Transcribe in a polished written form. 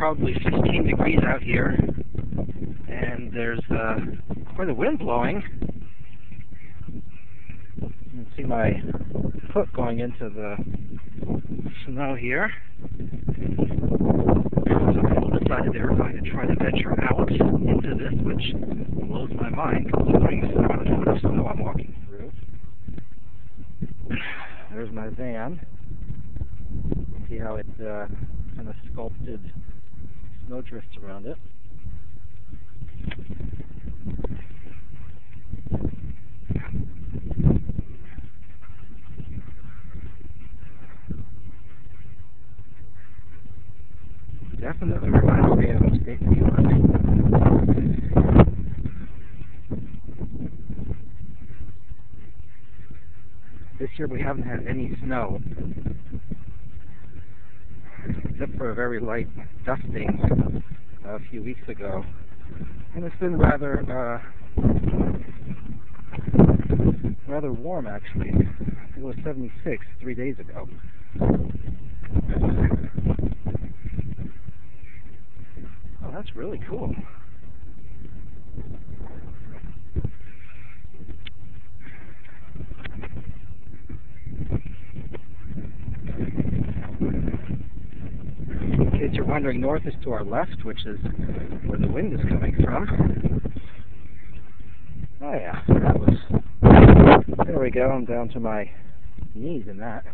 probably 15 degrees out here, and there's quite a wind blowing. You can see my foot going into the snow here. So people decided they were going to try to venture out into this, which blows my mind considering the amount of foot of snow I'm walking through. There's my van. See how it kind of sculpted snowdrifts around it. Definitely reminds me of upstate New York. This year we haven't had any snow, except for a very light dusting a few weeks ago. And it's been rather warm, actually. It was 76 3 days ago. Oh, that's really cool. In case you're wondering, north is to our left, which is where the wind is coming from. Oh yeah, that was... There we go, I'm down to my knees in that.